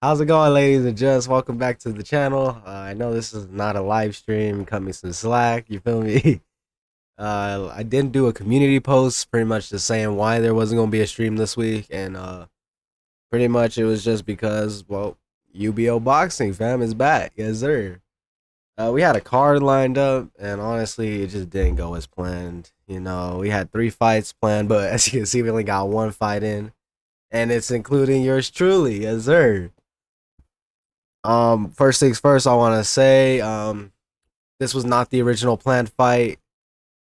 How's it going, ladies and gents? Welcome back to the channel. I know this is not a live stream. Cut me some slack. You feel me? I didn't do a community post, pretty much just saying why there wasn't gonna be a stream this week, and pretty much it was just because, well, UBO boxing fam is back, yes sir. We had a card lined up, and honestly, it just didn't go as planned. We had 3 fights planned, but as you can see, we only got 1 fight in, and it's including yours truly, yes sir. First things first, I want to say, this was not the original planned fight.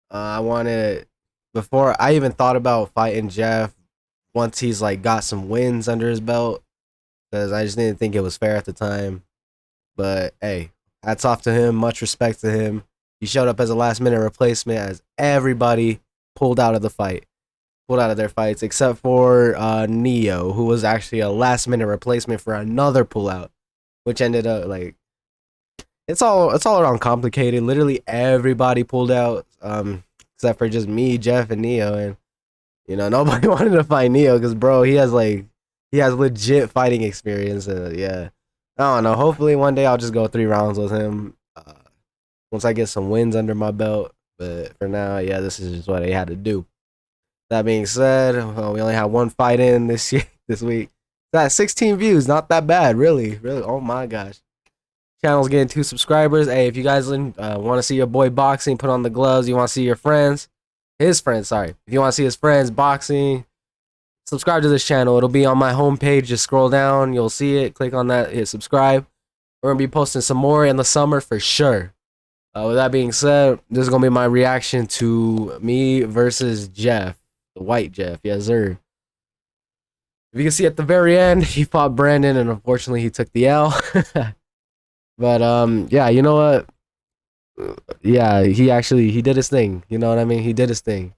I wanted before I even thought about fighting Jeff once he's like got some wins under his belt because I just didn't think it was fair at the time. But hey, hats off to him. Much respect to him. He showed up as a last minute replacement as everybody pulled out of the fight, pulled out of their fights except for Neo, who was actually a last minute replacement for another pullout, which ended up like it's all around complicated. Literally everybody pulled out, except for just me, Jeff, and Neo, and nobody wanted to fight Neo because bro, he has legit fighting experience, and yeah, I don't know. Hopefully one day I'll just go 3 rounds with him once I get some wins under my belt. But for now, yeah, this is just what I had to do. That being said, we only had 1 fight in this year, this week. That 16 views, not that bad, really, really. Oh my gosh. Channel's getting 2 subscribers. Hey, if you guys want to see your boy boxing, put on the gloves. You want to see your friends, his friends, sorry. If you want to see his friends boxing, subscribe to this channel. It'll be on my homepage. Just scroll down. You'll see it. Click on that. Hit subscribe. We're going to be posting some more in the summer for sure. With that being said, this is going to be my reaction to me versus Jeff. The white Jeff. Yes, sir. If you can see at the very end, he fought Brandon, and unfortunately he took the L. But yeah, you know what? Yeah, he did his thing. You know what I mean? He did his thing.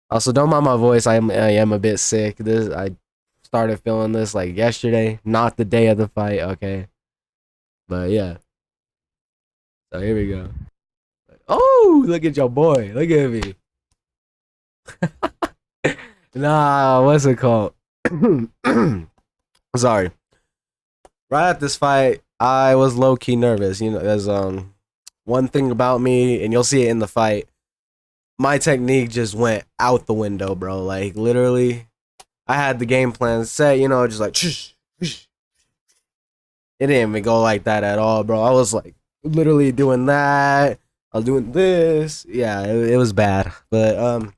Also, don't mind my voice. I am a bit sick. I started feeling this like yesterday, not the day of the fight. Okay, but yeah. So here we go. Oh, look at your boy. Look at me. Nah, what's it called? Sorry. Right at this fight, I was low key nervous. There's one thing about me, and you'll see it in the fight. My technique just went out the window, bro. Like literally, I had the game plan set. Just like it didn't even go like that at all, bro. I was like literally doing that. I was doing this. Yeah, it was bad, but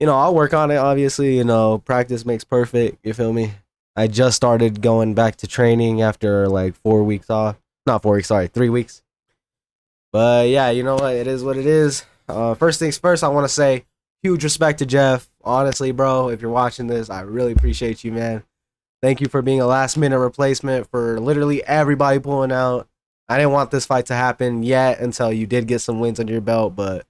I'll work on it. Obviously, practice makes perfect. You feel me? I just started going back to training after like 4 weeks off. Not 4 weeks, sorry, 3 weeks. But yeah, you know what? It is what it is. First things first, I want to say huge respect to Jeff. Honestly, bro, if you're watching this, I really appreciate you, man. Thank you for being a last minute replacement for literally everybody pulling out. I didn't want this fight to happen yet until you did get some wins under your belt, but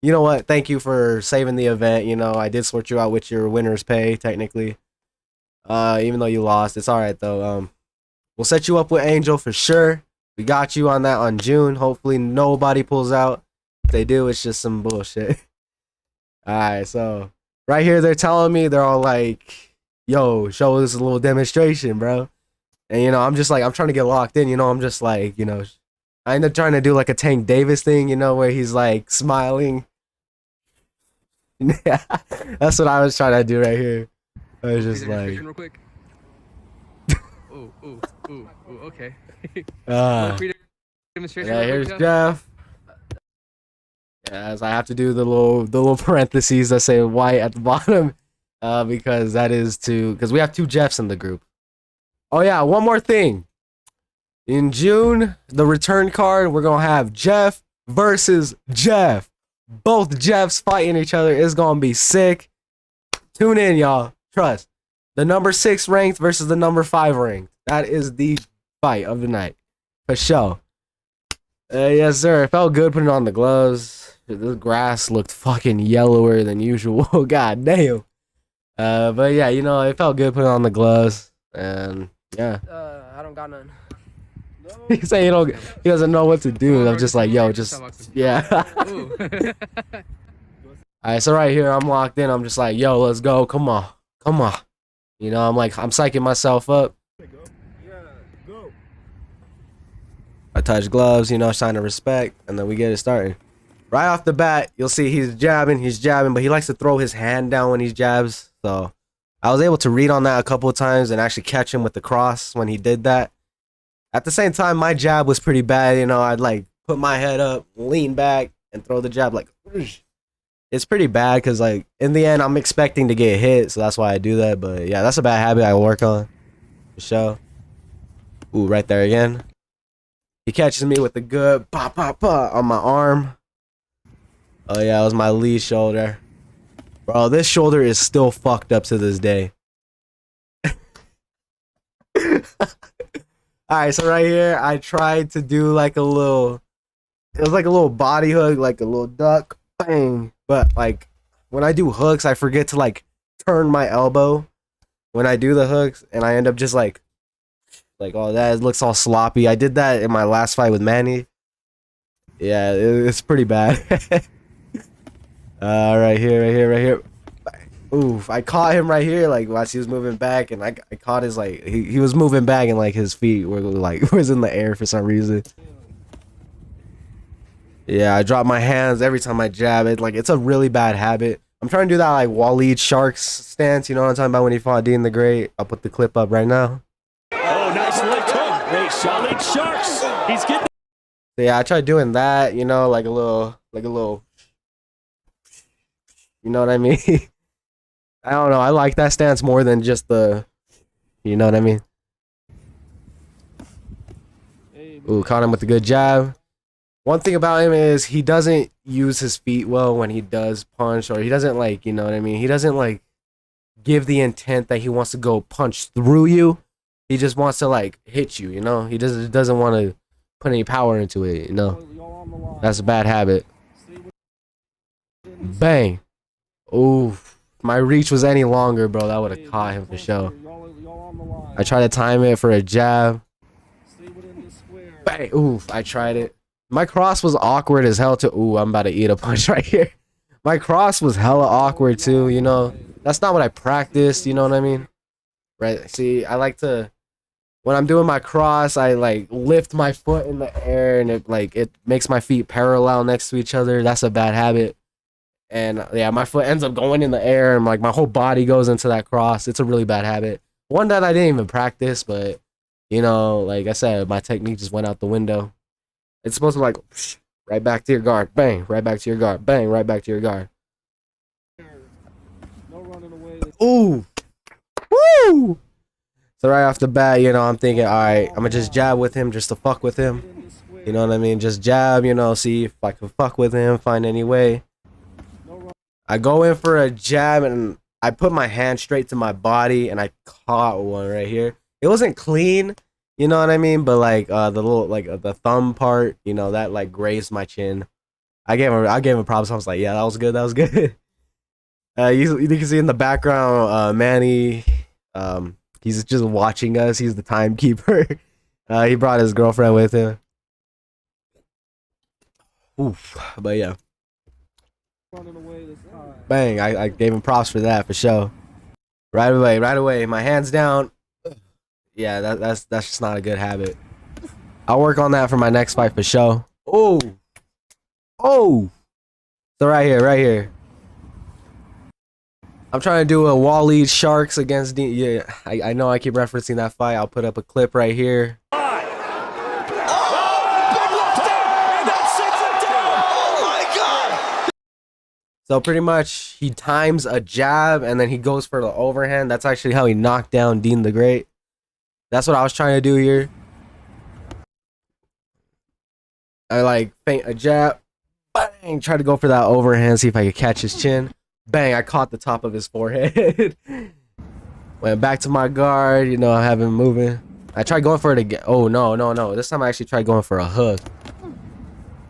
you know what? Thank you for saving the event. I did sort you out with your winner's pay, technically. Even though you lost, it's all right though. We'll set you up with Angel for sure. We got you on that on June. Hopefully nobody pulls out. If they do, it's just some bullshit. All right, so right here they're telling me, they're all like, "Yo, show us a little demonstration, bro." And I'm just like, I'm trying to get locked in. I'm just like, I end up trying to do like a Tank Davis thing, where he's like smiling. Yeah, that's what I was trying to do right here. I was just like, real quick. Ooh, okay. yeah, here's Jeff. Yes, I have to do the little parentheses that say white at the bottom, because because we have 2 Jeffs in the group. Oh yeah, one more thing. In June, the return card, we're gonna have Jeff versus Jeff. Both Jeffs fighting each other. Is gonna be sick. Tune in, y'all. Trust. The number 6 ranked versus the number 5 ranked. That is the fight of the night. For sure. Yes, sir. It felt good putting on the gloves. The grass looked fucking yellower than usual. God damn. But yeah, it felt good putting on the gloves. And yeah. I don't got none. He say he doesn't know what to do. And I'm just like, yo, just yeah. Alright, so right here I'm locked in. I'm just like, yo, let's go. Come on. I'm like, I'm psyching myself up. I touch gloves, you know, sign of respect, and then we get it started. Right off the bat, you'll see he's jabbing, but he likes to throw his hand down when he jabs. So I was able to read on that a couple of times and actually catch him with the cross when he did that. At the same time, my jab was pretty bad. You know, I'd like put my head up, lean back, and throw the jab like, whoosh. It's pretty bad because like in the end, I'm expecting to get hit, so that's why I do that. But yeah, that's a bad habit I work on for sure. Ooh, right there again. He catches me with the good pop, pop, pop on my arm. Oh yeah, it was my lead shoulder. Bro, this shoulder is still fucked up to this day. Alright, so right here, I tried to do like a little... It was like a little body hook, like a little duck. Bang. But like, when I do hooks, I forget to like turn my elbow when I do the hooks. And I end up just like, oh, that looks all sloppy. I did that in my last fight with Manny. Yeah, it's pretty bad. Right here. Oof, I caught him right here, like, while he was moving back, and I caught his, like, he was moving back, and, like, his feet were, like, was in the air for some reason. Yeah, I drop my hands every time I jab. It's a really bad habit. I'm trying to do that, like, Waleed Sharks stance, you know what I'm talking about, when he fought Dean the Great? I'll put the clip up right now. Oh, nice left hook. Great Waleed Sharks. He's getting... So, yeah, I tried doing that, you know, like a little, you know what I mean? I don't know. I like that stance more than just the, you know what I mean? Ooh, caught him with a good jab. One thing about him is he doesn't use his feet well when he does punch, or he doesn't like, you know what I mean? He doesn't like give the intent that he wants to go punch through you. He just wants to like hit you, you know? He doesn't want to put any power into it, you know? That's a bad habit. Bang. Ooh. If my reach was any longer, bro, that would have caught him for sure. I tried to time it for a jab. Bang! Oof, I tried it. My cross was awkward as hell too. Ooh, I'm about to eat a punch right here. My cross was hella awkward too, you know. That's not what I practiced, you know what I mean? Right, see, I like to... When I'm doing my cross, I like lift my foot in the air and it makes my feet parallel next to each other. That's a bad habit. And yeah, my foot ends up going in the air and like my whole body goes into that cross. It's a really bad habit. One that I didn't even practice, but you know, like I said, my technique just went out the window. It's supposed to like right back to your guard, bang, right back to your guard, bang, right back to your guard. Ooh, woo! So right off the bat, you know, I'm thinking, all right, I'm gonna just jab with him just to fuck with him. You know what I mean? Just jab, you know, see if I can fuck with him, find any way. I go in for a jab and I put my hand straight to my body and I caught one right here. It wasn't clean, you know what I mean? But like the little the thumb part, you know, that like grazed my chin. I gave him props. I was like, yeah, that was good. That was good. You can see in the background, Manny. He's just watching us. He's the timekeeper. He brought his girlfriend with him. Oof, but yeah. Bang, I gave him props for that for sure. Right away. My hands down. Yeah, that's just not a good habit. I'll work on that for my next fight for sure. Oh. So right here. I'm trying to do a Waleed Sharks against D. Yeah, I know I keep referencing that fight. I'll put up a clip right here. So pretty much he times a jab and then he goes for the overhand. That's actually how he knocked down Dean the Great. That's what I was trying to do here. I like feint a jab. Bang! Try to go for that overhand, see if I could catch his chin. Bang! I caught the top of his forehead. Went back to my guard, you know, I have him moving. I tried going for it again. Oh, no. This time I actually tried going for a hook.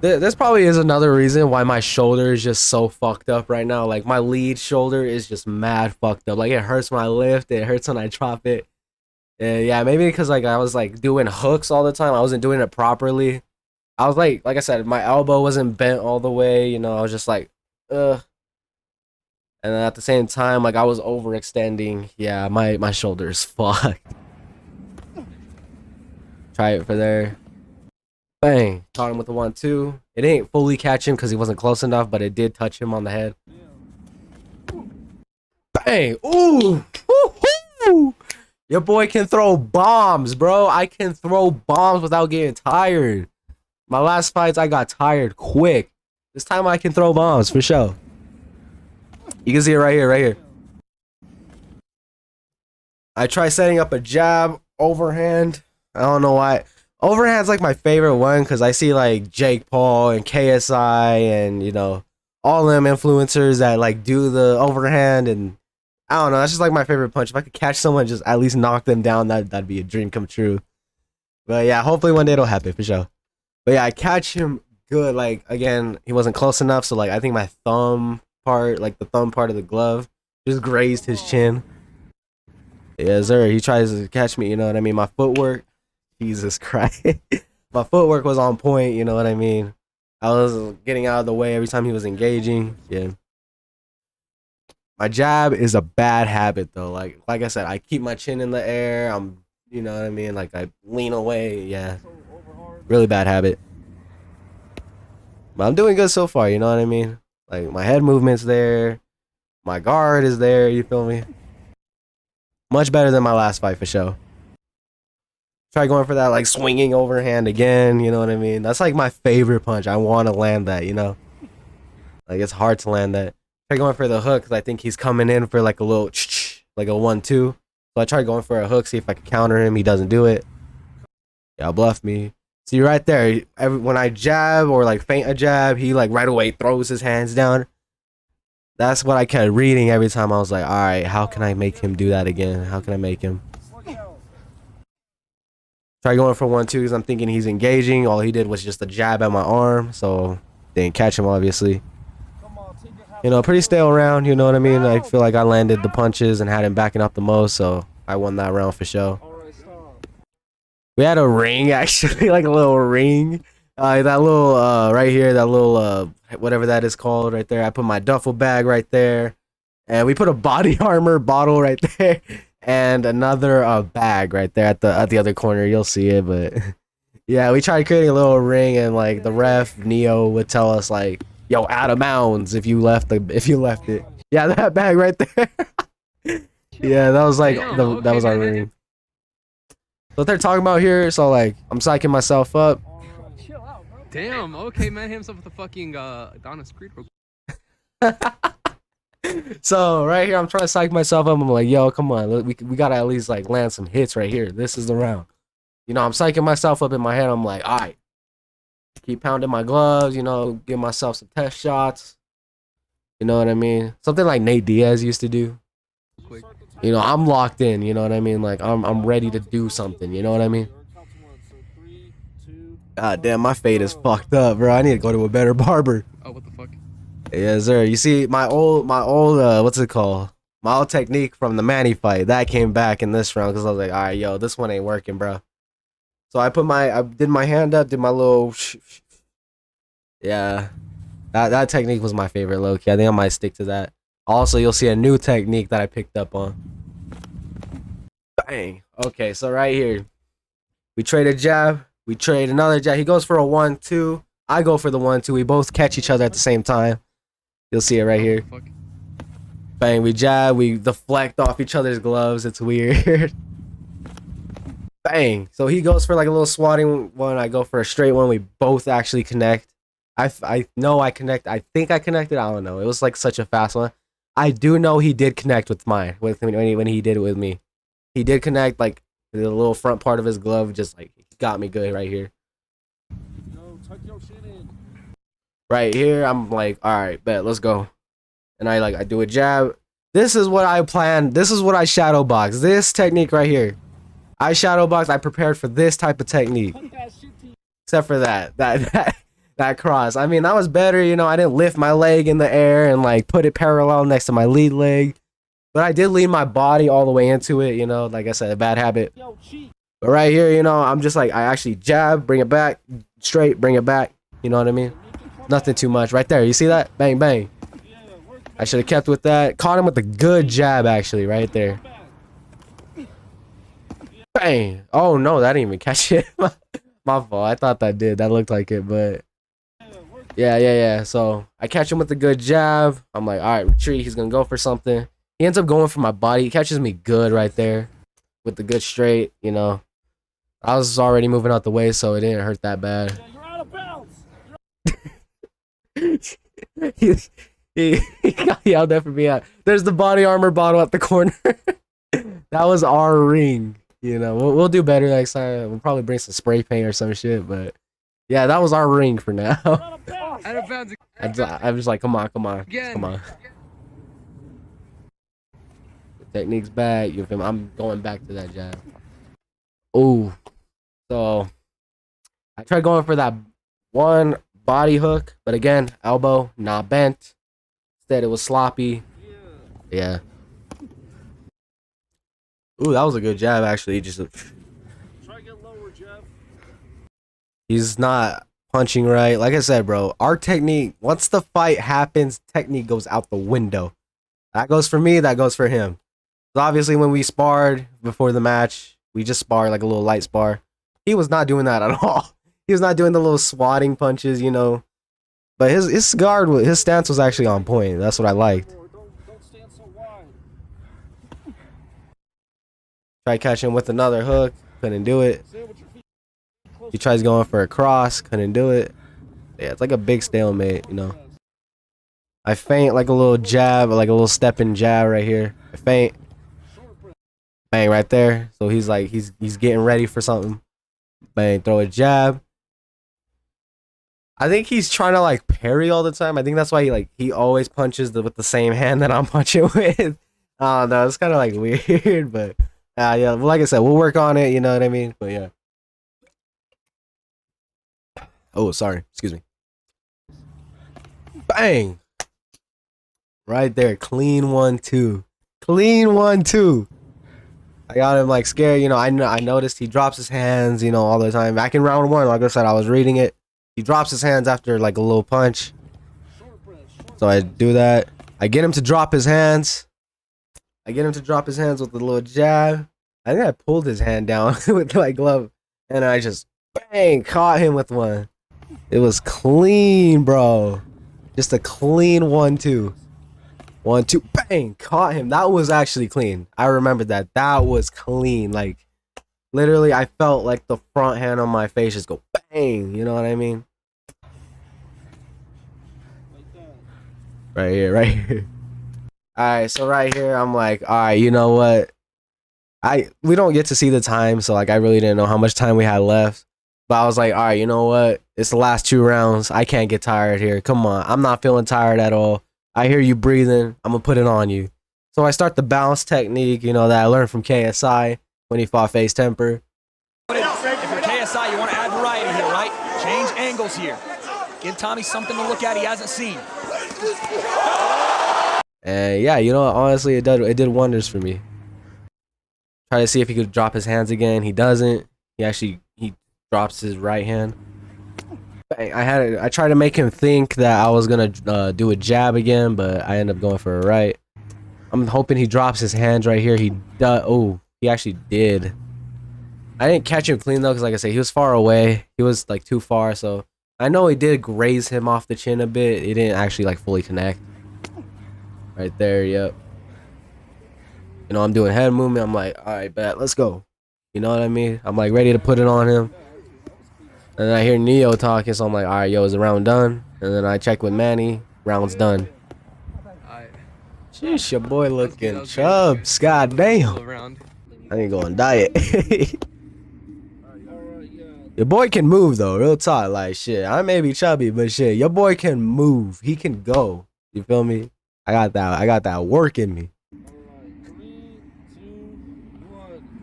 This probably is another reason why my shoulder is just so fucked up right now. Like, my lead shoulder is just mad fucked up. Like, it hurts when I lift. It hurts when I drop it. And yeah, maybe because, like, I was, like, doing hooks all the time. I wasn't doing it properly. I was, like I said, my elbow wasn't bent all the way. You know, I was just, like, ugh. And then at the same time, like, I was overextending. Yeah, my shoulder is fucked. Try it for there. Bang. Caught him with the 1-2. It didn't fully catch him because he wasn't close enough, but it did touch him on the head. Bang. Ooh. Woo-hoo. Your boy can throw bombs, bro. I can throw bombs without getting tired. My last fights, I got tired quick. This time I can throw bombs for sure. You can see it right here, right here. I try setting up a jab, overhand. I don't know why. Overhand's like my favorite one because I see like Jake Paul and KSI and, you know, all them influencers that like do the overhand, and I don't know. That's just like my favorite punch. If I could catch someone, just at least knock them down, that'd be a dream come true. But yeah, hopefully one day it'll happen for sure. But yeah, I catch him good. Like, again, he wasn't close enough, so like I think my thumb part, like the thumb part of the glove, just grazed his chin. Yeah, sir. He tries to catch me, you know what I mean? My footwork, Jesus Christ. My footwork was on point, you know what I mean? I was getting out of the way every time he was engaging. Yeah. My jab is a bad habit though. Like I said, I keep my chin in the air. I'm, you know what I mean? Like I lean away. Yeah. Really bad habit. But I'm doing good so far, you know what I mean? Like my head movement's there. My guard is there, you feel me? Much better than my last fight for sure. Try going for that like swinging overhand again, you know what I mean? That's like my favorite punch. I want to land that, you know? Like it's hard to land that. Try going for the hook because I think he's coming in for like a little like a 1-2. So I tried going for a hook, see if I could counter him. He doesn't do it. Y'all bluff me. See right there, when I jab or like feint a jab, he like right away throws his hands down. That's what I kept reading every time. I was like, all right, how can I make him do that again? How can I make him? Try going for 1-2 because I'm thinking he's engaging. All he did was just a jab at my arm, so didn't catch him obviously. You know, pretty stale round, you know what I mean? I feel like I landed the punches and had him backing up the most, so I won that round for sure. We had a ring actually, like a little ring. That little right here, that little whatever that is called right there. I put my duffel bag right there, and we put a body armor bottle right there, and another bag right there at the other corner. You'll see it, but yeah, we tried creating a little ring, and like the ref Neo would tell us like, "Yo, out of bounds if you left it." Yeah, that bag right there. Yeah, that was like that was our ring. What they're talking about here, so like I'm psyching myself up. Damn, okay, man, hit himself with a fucking Adonis Creed. So right here, I'm trying to psych myself up. I'm like, yo, come on, we gotta at least like land some hits right here. This is the round. You know, I'm psyching myself up in my head. I'm like, all right, keep pounding my gloves. You know, give myself some test shots. You know what I mean? Something like Nate Diaz used to do. Quick. You know, I'm locked in. You know what I mean? Like I'm ready to do something. You know what I mean? God damn, my fade is fucked up, bro. I need to go to a better barber. Oh, what the fuck? Yes, sir. You see, my old what's it called? My old technique from the Manny fight that came back in this round because I was like, all right, yo, this one ain't working, bro. So I did my hand up, did my little, yeah. That technique was my favorite, low key. I think I might stick to that. Also, you'll see a new technique that I picked up on. Bang. Okay, so right here, we trade a jab. We trade another jab. He goes for a 1-2. I go for the 1-2. We both catch each other at the same time. You'll see it right here. Bang, we jab. We deflect off each other's gloves. It's weird. Bang. So he goes for like a little swatting one. I go for a straight one. We both actually connect. I know I connect. I think I connected. I don't know. It was like such a fast one. I do know he did connect with mine when he did it with me. He did connect like the little front part of his glove. Just like got me good right here. Right here, I'm like, all right, bet, let's go. And I do a jab. This is what I planned. This is what I shadow box. This technique right here. I shadow box. I prepared for this type of technique. Except for that cross. I mean, that was better. You know, I didn't lift my leg in the air and like put it parallel next to my lead leg. But I did lean my body all the way into it. You know, like I said, a bad habit. But right here, you know, I'm just like, I actually jab, bring it back, straight, bring it back. You know what I mean? Nothing too much. Right there. You see that? Bang, bang. I should have kept with that. Caught him with a good jab, actually, right there. Bang. Oh, no, that didn't even catch it. My fault. I thought that did. That looked like it, but yeah. So I catch him with a good jab. I'm like, all right, retreat. He's gonna go for something. He ends up going for my body. He catches me good right there with the good straight. You know, I was already moving out the way, so it didn't hurt that bad. You're out of bounds. he got yelled at for me out. There's the body armor bottle at the corner. That was our ring. You know, we'll do better next time. We'll probably bring some spray paint or some shit, but yeah, that was our ring for now. Out of bounds. I'm just like, come on. Again. Come on. The technique's back. You feel me? I'm going back to that jab. Ooh. So I tried going for that one body hook, but again, elbow not bent. Instead, it was sloppy. Yeah. Ooh, that was a good jab actually. Just Try to get lower, Jeff. he's not punching right. Like I said, bro, our technique, once the fight happens, technique goes out the window. That goes for me, that goes for him. So obviously, when we sparred before the match, we just sparred like a little light spar. He was not doing that at all. He was not doing the little swatting punches, you know. But his guard, his stance was actually on point. That's what I liked. Don't stand so wide. Tried catching him with another hook, couldn't do it. Stand with your feet close. He tries going for a cross, couldn't do it. Yeah, it's like a big stalemate, you know. I feint like a little jab, like a little stepping jab right here. I feint, bang right there. So he's like he's getting ready for something. Bang, throw a jab. I think he's trying to like parry all the time. I think that's why he always punches with the same hand that I'm punching with. I don't know, it's kind of like weird, but yeah. Well, like I said, we'll work on it. You know what I mean? But yeah. Oh, sorry. Excuse me. Bang. Right there, clean 1-2. Clean 1-2. I got him like scared, you know. I noticed he drops his hands, you know, all the time. Back in round 1, like I said, I was reading it. He drops his hands after like a little punch. So I do that. I get him to drop his hands. I get him to drop his hands with a little jab. I think I pulled his hand down with my glove, and I just bang caught him with one. It was clean, bro. Just a clean 1-2. 1-2, bang, caught him. That was actually clean. I remember that. That was clean. Like, literally, I felt like the front hand on my face just go bang. You know what I mean? Right here, right here. All right, so right here, I'm like, all right, you know what? We don't get to see the time, so like, I really didn't know how much time we had left. But I was like, all right, you know what? It's the last 2 rounds. I can't get tired here. Come on, I'm not feeling tired at all. I hear you breathing. I'm gonna put it on you. So I start the bounce technique, you know, that I learned from KSI when he fought Face Temper. If you're KSI, you want to add variety here, right? Change angles here. Give Tommy something to look at he hasn't seen. And yeah, you know, honestly, it did wonders for me. Try to see if he could drop his hands again. He doesn't. He drops his right hand. I tried to make him think that I was gonna do a jab again, but I end up going for a right. I'm hoping he drops his hands right here. He does. Oh, he actually did. I didn't catch him clean though, because like I said, he was far away. He was like too far, so I know he did graze him off the chin a bit. He didn't actually like fully connect. Right there, yep. You know, I'm doing head movement. I'm like, all right, bet, let's go. You know what I mean? I'm like ready to put it on him. And then I hear Neo talking, so I'm like, all right, yo, is the round done? And then I check with Manny, round's done. Sheesh, your boy looking chubs, goddamn. I ain't going diet. Your boy can move though, real talk. Like shit, I may be chubby, but shit, your boy can move. He can go. You feel me? I got that work in me.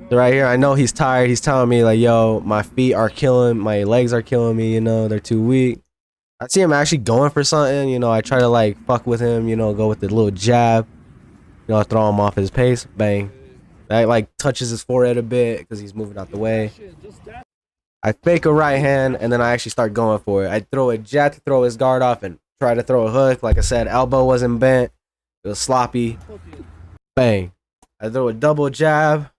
So right here, I know he's tired. He's telling me like, yo, my feet are killing, my legs are killing me, you know, they're too weak. I see him actually going for something, you know, I try to like fuck with him, you know, go with the little jab, you know, throw him off his pace, bang. That like touches his forehead a bit because he's moving out the way. I fake a right hand and then I actually start going for it. I throw a jab to throw his guard off and try to throw a hook. Like I said, elbow wasn't bent. It was sloppy. Bang. I throw a double jab.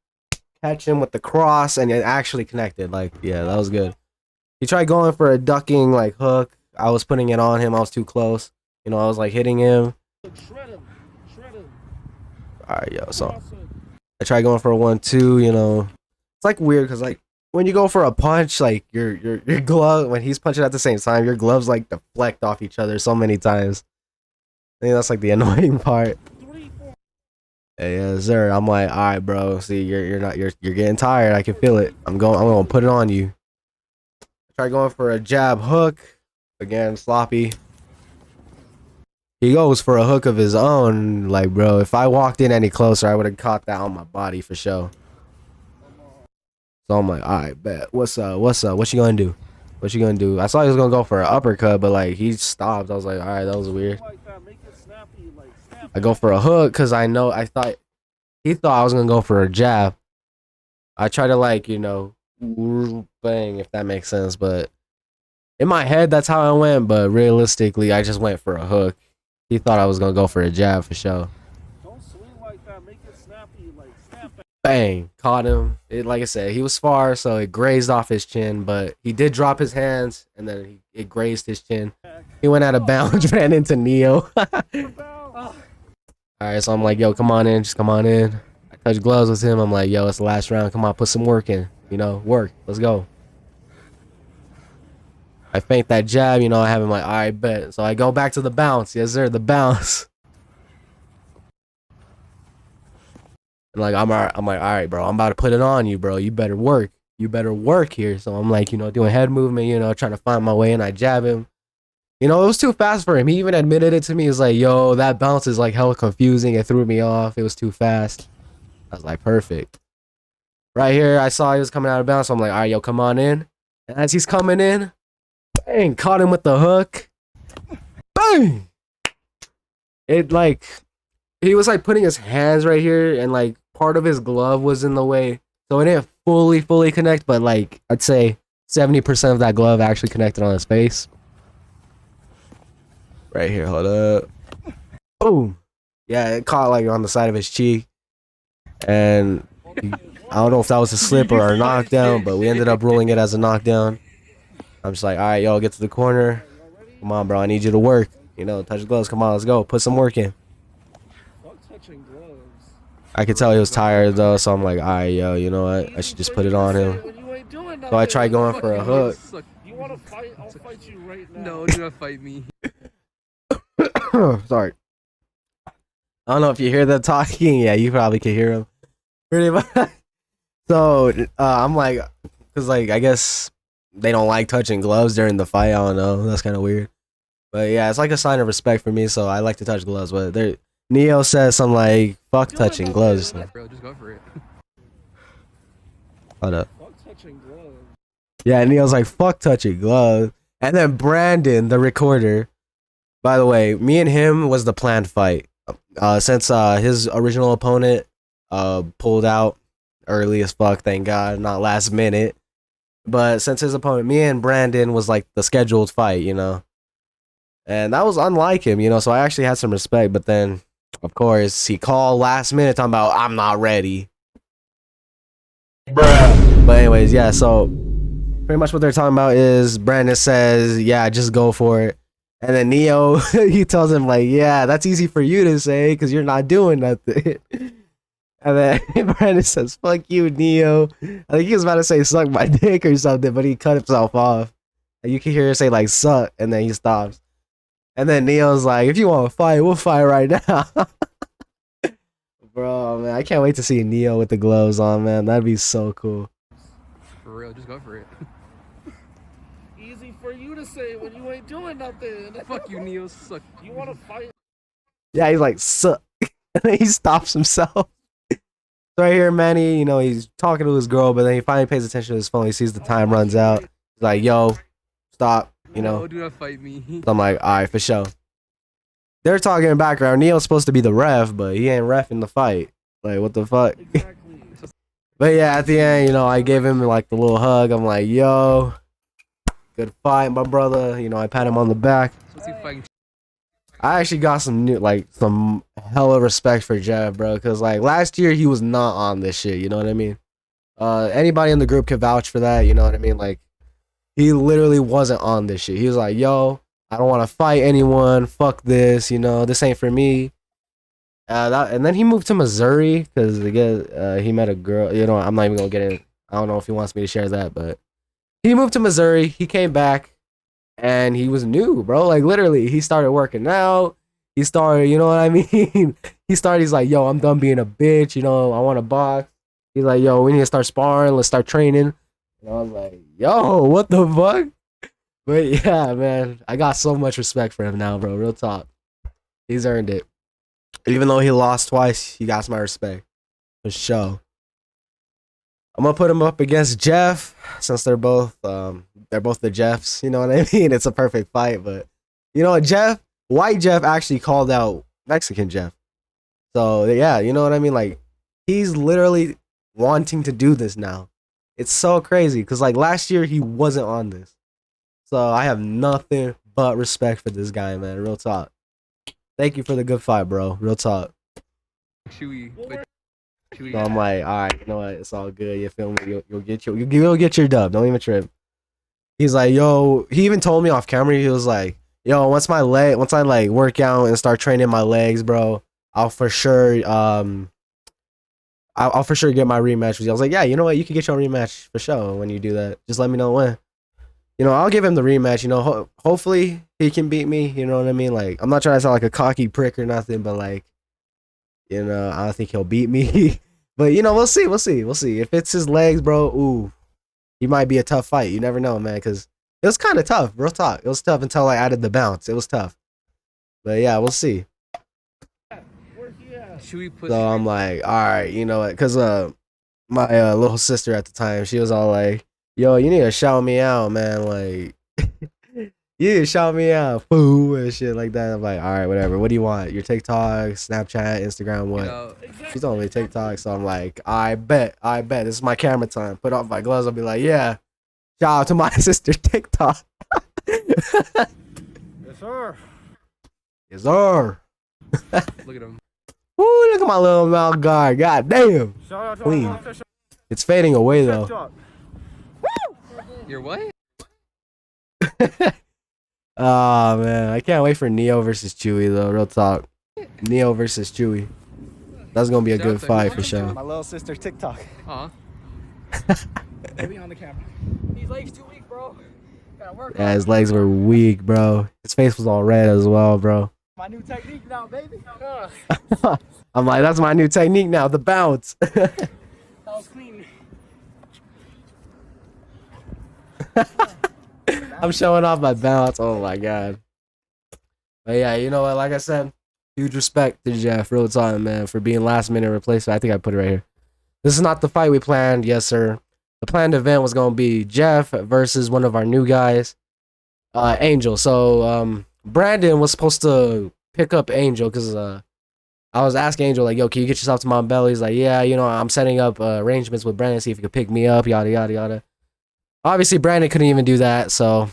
Catch him with the cross, and it actually connected. Like, yeah, that was good. He tried going for a ducking like hook. I was putting it on him. I was too close. You know, I was like hitting him. All right, yo. So I tried going for a 1-2. You know, it's like weird because like when you go for a punch, like your glove when he's punching at the same time, your gloves like deflect off each other so many times. I think that's like the annoying part. Hey, yes, sir. I'm like, all right, bro. See, you're getting tired. I can feel it. I'm gonna put it on you. Try going for a jab hook. Again, sloppy. He goes for a hook of his own. Like, bro, if I walked in any closer, I would have caught that on my body for sure. So I'm like, all right, bet. What's up? What's up? What you gonna do? What you gonna do? I saw he was gonna go for an uppercut, but like he stopped. I was like, all right, that was weird. I go for a hook because I thought he thought I was gonna go for a jab. I try to like, you know, bang, if that makes sense, but in my head that's how I went, but realistically I just went for a hook. He thought I was gonna go for a jab for sure. Don't swing like that. Make it snappy. Like snap. Bang, caught him. It, like I said, he was far, so it grazed off his chin, but he did drop his hands and then it grazed his chin. He went out of bounds, ran into Neo. Alright, so I'm like, yo, come on in, just come on in. I touch gloves with him. I'm like, yo, it's the last round. Come on, put some work in. You know, work. Let's go. I feint that jab, you know, I have him like, alright, bet. So I go back to the bounce. Yes, sir, the bounce. And like, I'm like, alright, bro, I'm about to put it on you, bro. You better work. You better work here. So I'm like, you know, doing head movement, you know, trying to find my way in. I jab him. You know, it was too fast for him. He even admitted it to me. He was like, yo, that bounce is like hella confusing. It threw me off. It was too fast. I was like, perfect. Right here, I saw he was coming out of bounds. So I'm like, all right, yo, come on in. And as he's coming in, bang, caught him with the hook. Bang! It like, he was like putting his hands right here and like part of his glove was in the way. So it didn't fully connect, but like, I'd say 70% of that glove actually connected on his face. Right here, hold up. Boom. Yeah, it caught like on the side of his cheek. And I don't know if that was a slip or a knockdown, but we ended up ruling it as a knockdown. I'm just like, all right, yo, get to the corner. Come on, bro, I need you to work. You know, touch the gloves. Come on, let's go. Put some work in. I could tell he was tired, though, so I'm like, all right, yo, you know what? I should just put it on him. So I tried going for a hook. You want to fight? I'll fight you right now. No, do not fight me. Sorry. I don't know if you hear them talking. Yeah, you probably can hear them. Pretty much. So I'm like, because like I guess they don't like touching gloves during the fight. I don't know. That's kind of weird. But yeah, it's like a sign of respect for me. So I like to touch gloves. But Neo says something like, "Fuck touching gloves." Bro, just go for it. Hold up. Fuck touching gloves. Yeah, Neo's like, "Fuck touching gloves." And then Brandon, the recorder. By the way, me and him was the planned fight. Since his original opponent pulled out early as fuck, thank God, not last minute. But since his opponent, me and Brandon was like the scheduled fight, you know. And that was unlike him, you know, so I actually had some respect. But then, of course, he called last minute talking about, I'm not ready. Bruh. But anyways, yeah, so pretty much what they're talking about is Brandon says, yeah, just go for it. And then Neo, he tells him like, yeah, that's easy for you to say because you're not doing nothing. And then Brandon says, fuck you, Neo. I think he was about to say suck my dick or something, but he cut himself off. And you can hear him say like suck, and then he stops. And then Neo's like, if you want to fight, we'll fight right now. Bro, man, I can't wait to see Neo with the gloves on, man. That'd be so cool. For real, just go for it. Easy for you to say when you ain't doing nothing. Fuck you, Neo. Suck. You want to fight? Yeah, he's like, suck. And then he stops himself. Right here, Manny, you know, he's talking to his girl, but then he finally pays attention to his phone. He sees the time runs out. He's like, yo, stop, you know. No, do not fight me. So I'm like, all right, for sure. They're talking in the background. Neo's supposed to be the ref, but he ain't reffing the fight. Like, what the fuck? Exactly. But yeah, at the end, you know, I gave him like the little hug. I'm like, yo, good fight, my brother. You know, I pat him on the back. I actually got some hella respect for Jeff, bro, because like last year he was not on this shit, you know what I mean? Anybody in the group can vouch for that, you know what I mean? Like he literally wasn't on this shit. He was like, yo, I don't want to fight anyone. Fuck this, you know, this ain't for me. And then he moved to Missouri because he met a girl. You know, I'm not even gonna get in. I don't know if he wants me to share that, but he moved to Missouri. He came back, and he was new, bro. Like literally, he started working out. He started, you know what I mean? He's like, yo, I'm done being a bitch. You know, I want to box. He's like, yo, we need to start sparring. Let's start training. And I was like, yo, what the fuck? But yeah, man, I got so much respect for him now, bro. Real talk. He's earned it. Even though he lost twice, he got my respect. For sure. I'm gonna put him up against Jeff since they're both the Jeffs. You know what I mean? It's a perfect fight. But you know what, White Jeff actually called out Mexican Jeff. So yeah, you know what I mean? Like he's literally wanting to do this now. It's so crazy because like last year he wasn't on this. So I have nothing but respect for this guy, man. Real talk. Thank you for the good fight, bro. Real talk. Chewy. So I'm like, all right, you know what? It's all good. You feel me? You'll get your dub. Don't even trip. He's like, yo. He even told me off camera. He was like, yo, once I like work out and start training my legs, bro, I'll for sure I'll for sure get my rematch with you. I was like, yeah, you know what? You can get your rematch for sure when you do that. Just let me know when. You know, I'll give him the rematch. You know, hopefully he can beat me. You know what I mean? Like, I'm not trying to sound like a cocky prick or nothing, but like, you know, I don't think he'll beat me. But you know, we'll see. If it's his legs, bro, ooh, he might be a tough fight. You never know, man. Because it was kind of tough. Real talk. It was tough until I added the bounce. It was tough. But yeah, we'll see. So I'm like, all right, you know what? Because my little sister at the time, she was all like, yo, you need to shout me out, man. Like, you need to shout me out, fool, and shit like that. I'm like, all right, whatever. What do you want? Your TikTok, Snapchat, Instagram, what? You know, she's only TikTok, so I'm like, I bet. This is my camera time. Put off my gloves. I'll be like, yeah, shout out to my sister TikTok. Yes, sir. Yes, sir. Look at him. Ooh, look at my little mouth guard. God damn. Shout out to Clean. our official It's fading away though. TikTok. You're what? Oh man, I can't wait for Neo versus Chewy though. Real talk. Neo versus Chewy. That's gonna be a good fight for sure. My little sister TikTok. Maybe on the camera. These legs too weak, bro. Gotta work Yeah, his legs were weak, bro. His face was all red as well, bro. my new technique now, baby. I'm like, that's my new technique now, the bounce. That was clean. I'm showing off my bounce. Oh my god. But yeah, you know what? Like I said, huge respect to Jeff, real time, man, for being last minute replacement. I think I put it right here. This is not the fight we planned, yes sir. The planned event was gonna be Jeff versus one of our new guys, Angel. So Brandon was supposed to pick up Angel because I was asking Angel like, yo, can you get yourself to Mount Bell? He's like, yeah, you know, I'm setting up arrangements with Brandon, see if he could pick me up, yada yada yada. Obviously, Brandon couldn't even do that, so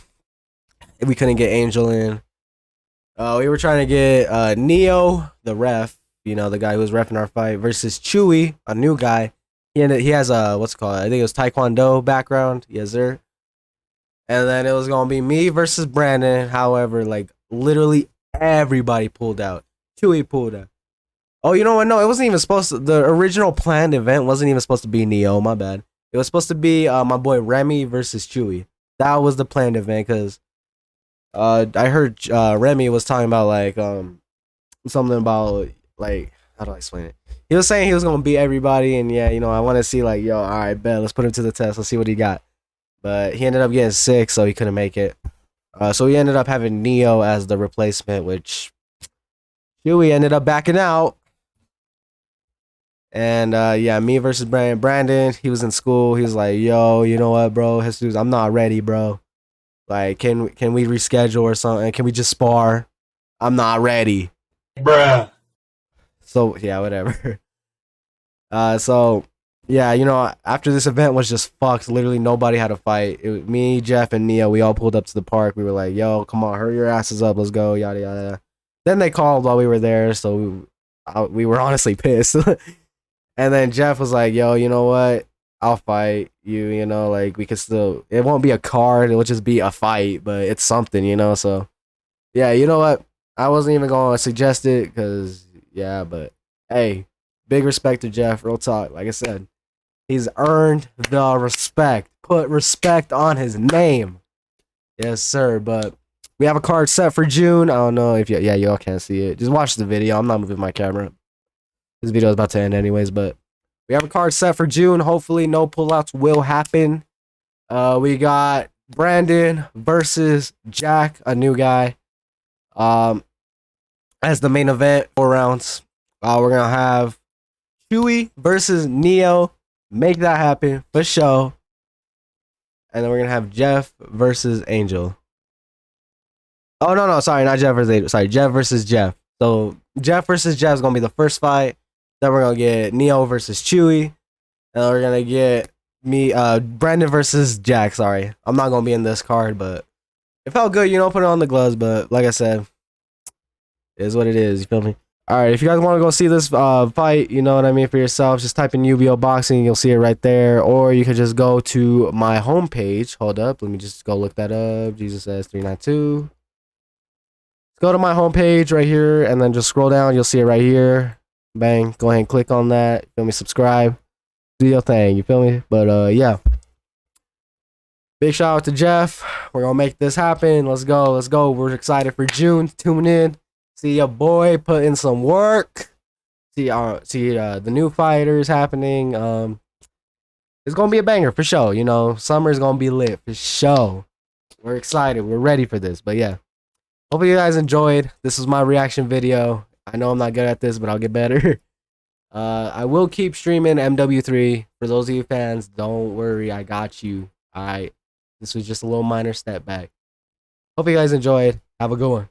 we couldn't get Angel in. We were trying to get Neo, the ref, you know, the guy who was reffing our fight, versus Chewy, a new guy. He has a, what's it called? I think it was Taekwondo background. Yes, sir. And then it was going to be me versus Brandon. However, like, literally everybody pulled out. Chewy pulled out. Oh, you know what? No, it wasn't even supposed to. The original planned event wasn't even supposed to be Neo. My bad. It was supposed to be my boy Remy versus Chewy. That was the planned event because I heard Remy was talking about like something about like, how do I explain it? He was saying he was gonna beat everybody, and yeah, you know, I want to see like, yo, all right, bet, let's put him to the test. Let's see what he got. But he ended up getting sick, so he couldn't make it. So he ended up having Neo as the replacement, which Chewy ended up backing out. And yeah, me versus Brandon. Brandon, he was in school. He was like, yo, you know what, bro? Jesus, I'm not ready, bro. Like, can we reschedule or something? Can we just spar? I'm not ready. Bruh. So yeah, whatever. So yeah, you know, after this event was just fucked. Literally nobody had a fight. It was me, Jeff, and Neo. We all pulled up to the park. We were like, yo, come on, hurry your asses up. Let's go, yada yada. Then they called while we were there, so we were honestly pissed. And then Jeff was like, yo, you know what? I'll fight you, you know, like we could still, it won't be a card, it'll just be a fight, but it's something, you know, so yeah, you know what? I wasn't even going to suggest it because, yeah, but hey, big respect to Jeff, real talk. Like I said, he's earned the respect. Put respect on his name. Yes, sir, but we have a card set for June. I don't know if yeah, y'all can't see it. Just watch the video. I'm not moving my camera. This video is about to end anyways, but we have a card set for June. Hopefully no pullouts will happen. We got Brandon versus Jack, a new guy. As the main event, 4 rounds. We're gonna have Chewy versus Neo. Make that happen for sure. And then we're gonna have Jeff versus Angel. Oh no, sorry, not Jeff versus Angel. Sorry, Jeff versus Jeff. So Jeff versus Jeff is gonna be the first fight. Then we're gonna get Neo versus Chewy. And then we're gonna get Brandon versus Jack. Sorry, I'm not gonna be in this card, but it felt good, you know, putting on the gloves. But like I said, it is what it is. You feel me? All right, if you guys want to go see this fight, you know what I mean, for yourself, just type in UBO Boxing. You'll see it right there. Or you could just go to my homepage. Hold up. Let me just go look that up. Jesus says 392. Go to my homepage right here and then just scroll down. You'll see it right here. Bang. Go ahead and click on that. Feel me? Subscribe. Do your thing. You feel me? But yeah. Big shout out to Jeff. We're going to make this happen. Let's go. Let's go. We're excited for June. Tune in. See your boy put in some work. See the new fighters happening. It's gonna be a banger for sure. You know, summer's gonna be lit for sure. We're excited. We're ready for this. But yeah, hopefully you guys enjoyed. This was my reaction video. I know I'm not good at this, but I'll get better. I will keep streaming MW3 for those of you fans. Don't worry, I got you. All right, this was just a little minor step back. Hope you guys enjoyed. Have a good one.